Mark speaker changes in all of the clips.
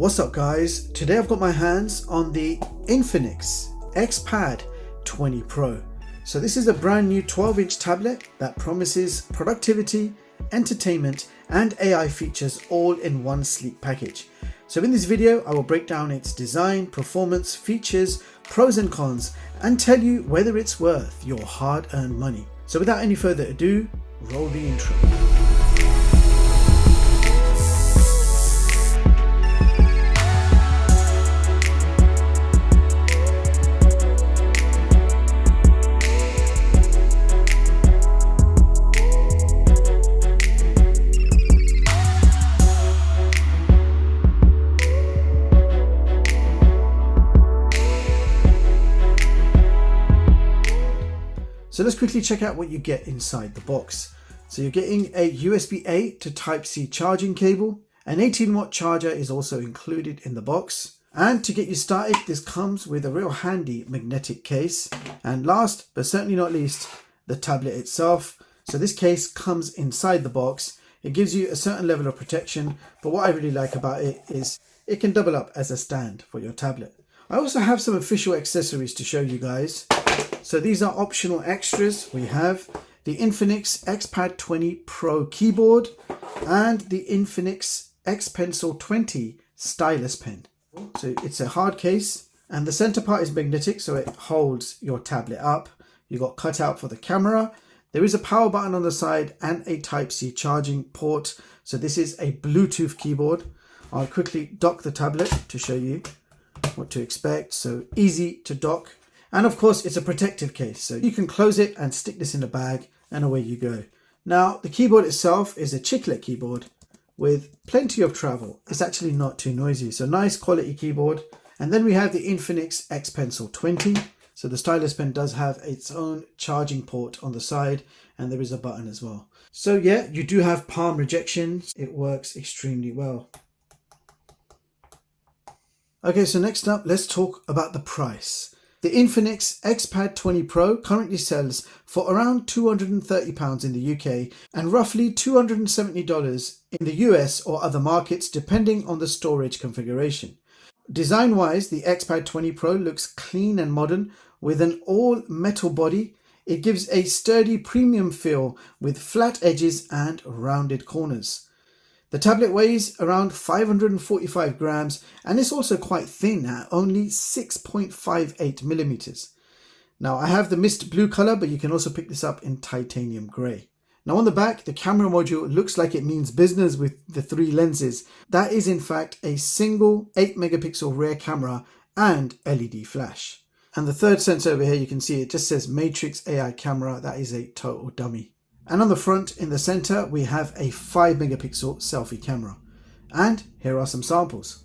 Speaker 1: What's up guys, today I've got my hands on the Infinix XPad 20 Pro. So this is a brand new 12-inch tablet that promises productivity, entertainment and AI features all in one sleek package. So in this video I will break down its design, performance, features, pros and cons and tell you whether it's worth your hard-earned money. So without any further ado, roll the intro. So let's quickly check out what you get inside the box. So you're getting a USB-A to Type-C charging cable. An 18-watt charger is also included in the box. And to get you started, this comes with a real handy magnetic case. And last but certainly not least, the tablet itself. So this case comes inside the box. It gives you a certain level of protection, but what I really like about it is it can double up as a stand for your tablet. I also have some official accessories to show you guys. So these are optional extras. We have the Infinix XPad 20 Pro keyboard and the Infinix X Pencil 20 stylus pen. So it's a hard case and the center part is magnetic, so it holds your tablet up. You got cutout for the camera. There is a power button on the side and a Type-C charging port. So this is a Bluetooth keyboard. I'll quickly dock the tablet to show you what to expect. So easy to dock. And of course it's a protective case, so you can close it and stick this in a bag and away you go. Now the keyboard itself is a chiclet keyboard with plenty of travel. It's actually not too noisy, so nice quality keyboard. And then we have the Infinix X Pencil 20. So the stylus pen does have its own charging port on the side and there is a button as well. So yeah, you do have palm rejections. It works extremely well. Okay, so next up, let's talk about the price. The Infinix XPad 20 Pro currently sells for around £230 in the UK and roughly $270 in the US or other markets depending on the storage configuration. Design-wise, the XPad 20 Pro looks clean and modern with an all-metal body. It gives a sturdy premium feel with flat edges and rounded corners. The tablet weighs around 545 grams and it's also quite thin at only 6.58 millimeters. Now I have the mist blue color, but you can also pick this up in titanium gray. Now on the back, the camera module looks like it means business with the 3 lenses. That is in fact a single 8 megapixel rear camera and LED flash. And the third sensor over here, you can see it just says Matrix AI camera. That is a total dummy. And on the front in the center, we have a 5 megapixel selfie camera. And here are some samples.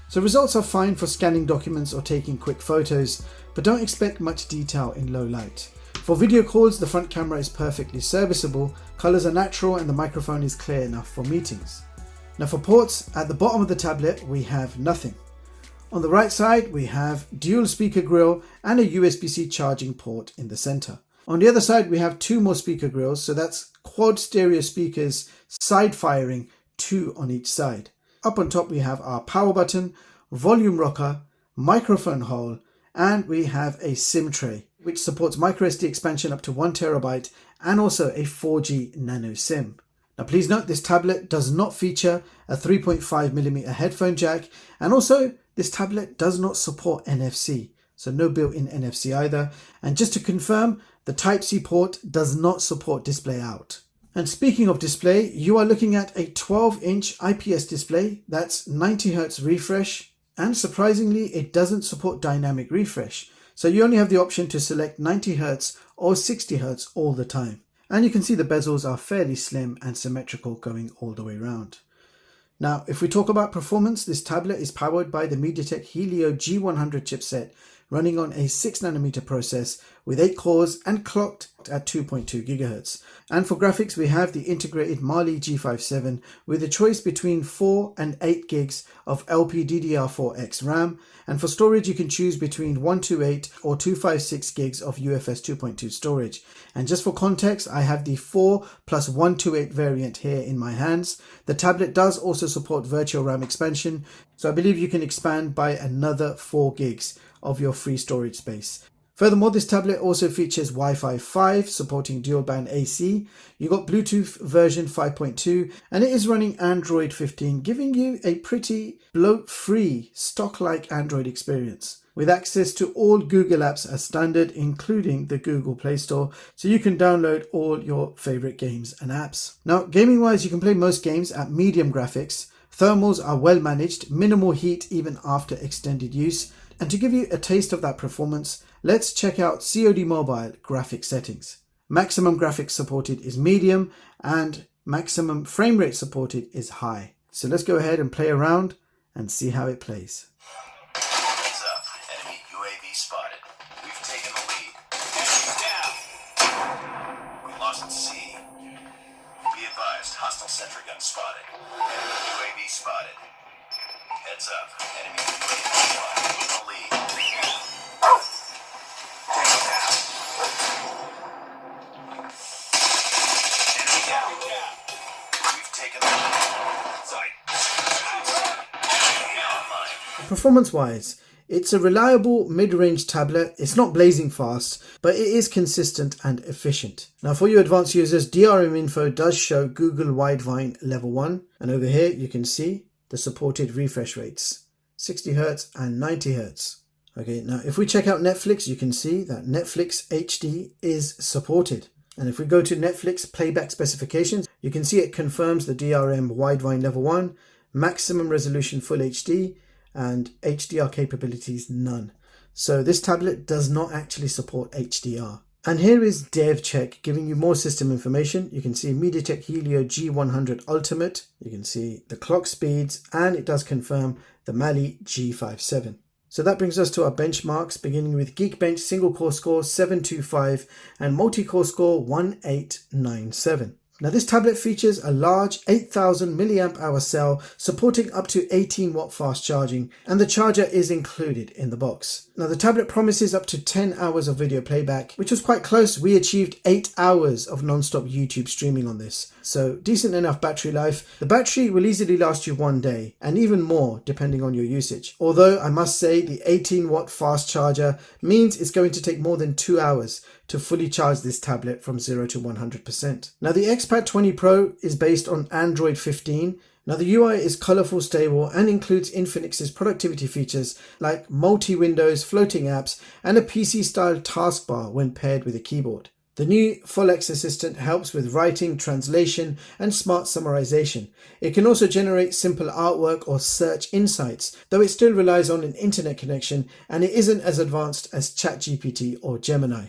Speaker 1: So results are fine for scanning documents or taking quick photos, but don't expect much detail in low light. For video calls, the front camera is perfectly serviceable, colors are natural and the microphone is clear enough for meetings. Now for ports, at the bottom of the tablet we have nothing. On the right side we have dual speaker grille and a USB-C charging port in the center. On the other side we have 2 more speaker grills, so that's quad stereo speakers side firing, 2 on each side. Up on top we have our power button, volume rocker, microphone hole, and we have a SIM tray which supports microSD expansion up to 1 terabyte and also a 4G nano SIM. Now please note this tablet does not feature a 3.5mm headphone jack, and also this tablet does not support NFC, so no built-in NFC either. And just to confirm, the Type-C port does not support display out. And speaking of display, you are looking at a 12-inch IPS display that's 90Hz refresh, and surprisingly it doesn't support dynamic refresh, so you only have the option to select 90Hz or 60Hz all the time. And you can see the bezels are fairly slim and symmetrical going all the way around. Now if we talk about performance, this tablet is powered by the MediaTek Helio G100 chipset running on a 6nm process with 8 cores and clocked at 2.2 GHz. And for graphics, we have the integrated Mali G57 with a choice between 4 and 8 gigs of LPDDR4X RAM. And for storage, you can choose between 128 or 256 gigs of UFS 2.2 storage. And just for context, I have the 4 plus 128 variant here in my hands. The tablet does also support virtual RAM expansion, so I believe you can expand by another 4 gigs of your free storage space. Furthermore, this tablet also features Wi-Fi 5 supporting dual band AC. You got Bluetooth version 5.2 and it is running Android 15, giving you a pretty bloat-free stock-like Android experience with access to all Google apps as standard, including the Google Play Store, so you can download all your favorite games and apps. Now, gaming-wise, you can play most games at medium graphics. Thermals are well managed, minimal heat even after extended use. And to give you a taste of that performance, let's check out COD Mobile graphics settings. Maximum graphics supported is medium and maximum frame rate supported is high. So let's go ahead and play around and see how it plays.
Speaker 2: Heads up, enemy UAV spotted. We've taken the lead. Enemy down. We lost C. Be advised, hostile sentry gun spotted. Enemy UAV spotted. Heads up, enemy UAV spotted. In the lead. Tango down. Enemy down. We've taken the lead. Sight. Enemy online.
Speaker 1: Performance-wise, it's a reliable mid-range tablet. It's not blazing fast, but it is consistent and efficient. Now for you advanced users, DRM info does show Google Widevine level 1. And over here you can see the supported refresh rates, 60Hz and 90Hz. Okay, now if we check out Netflix, you can see that Netflix HD is supported. And if we go to Netflix playback specifications, you can see it confirms the DRM Widevine level 1, maximum resolution full HD, and HDR capabilities none. So this tablet does not actually support HDR. And here is Dev Check giving you more system information. You can see MediaTek Helio G100 Ultimate. You can see the clock speeds, and it does confirm the Mali G57. So that brings us to our benchmarks, beginning with Geekbench single core score 725 and multi-core score 1897. Now this tablet features a large 8000 mAh cell supporting up to 18-watt fast charging, and the charger is included in the box. Now the tablet promises up to 10 hours of video playback, which was quite close. We achieved 8 hours of non-stop YouTube streaming on this, so decent enough battery life. The battery will easily last you 1 day and even more depending on your usage. Although I must say the 18-watt fast charger means it's going to take more than 2 hours to fully charge this tablet from 0 to 100%. Now the XPad 20 Pro is based on Android 15. Now the UI is colorful, stable, and includes Infinix's productivity features like multi-windows, floating apps, and a PC-style taskbar when paired with a keyboard. The new Folex Assistant helps with writing, translation, and smart summarization. It can also generate simple artwork or search insights, though it still relies on an internet connection and it isn't as advanced as ChatGPT or Gemini.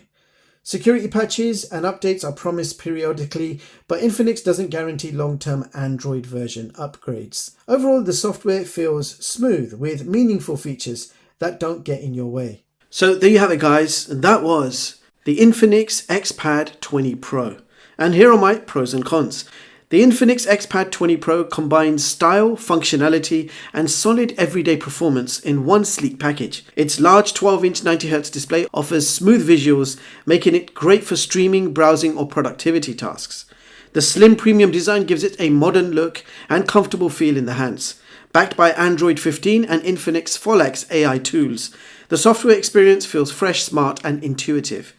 Speaker 1: Security patches and updates are promised periodically, but Infinix doesn't guarantee long-term Android version upgrades. Overall, the software feels smooth with meaningful features that don't get in your way. So there you have it, guys. That was the Infinix XPad 20 Pro. And here are my pros and cons. The Infinix XPad 20 Pro combines style, functionality, and solid everyday performance in one sleek package. Its large 12-inch 90Hz display offers smooth visuals, making it great for streaming, browsing, or productivity tasks. The slim premium design gives it a modern look and comfortable feel in the hands. Backed by Android 15 and Infinix Folex AI tools, the software experience feels fresh, smart, and intuitive.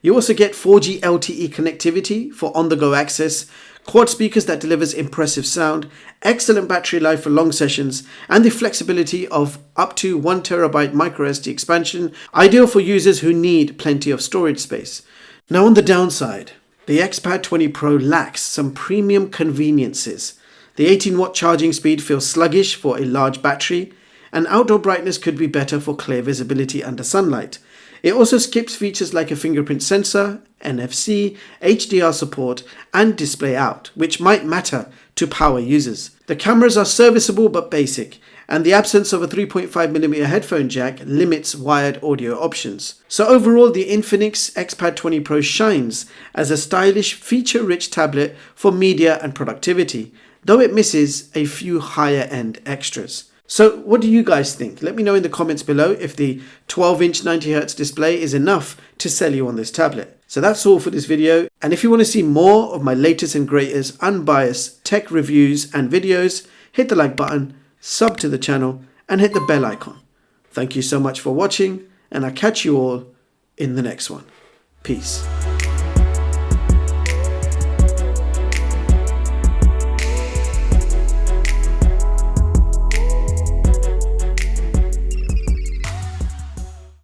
Speaker 1: You also get 4G LTE connectivity for on-the-go access, quad speakers that delivers impressive sound, excellent battery life for long sessions, and the flexibility of up to 1TB microSD expansion, ideal for users who need plenty of storage space. Now on the downside, the XPad 20 Pro lacks some premium conveniences. The 18-watt charging speed feels sluggish for a large battery, and outdoor brightness could be better for clear visibility under sunlight. It also skips features like a fingerprint sensor, NFC, HDR support, and display out, which might matter to power users. The cameras are serviceable but basic, and the absence of a 3.5mm headphone jack limits wired audio options. So overall, the Infinix XPad 20 Pro shines as a stylish, feature-rich tablet for media and productivity, though it misses a few higher-end extras. So what do you guys think? Let me know in the comments below if the 12-inch 90Hz display is enough to sell you on this tablet. So that's all for this video, and if you want to see more of my latest and greatest unbiased tech reviews and videos, hit the like button, sub to the channel, and hit the bell icon. Thank you so much for watching, and I'll catch you all in the next one. Peace.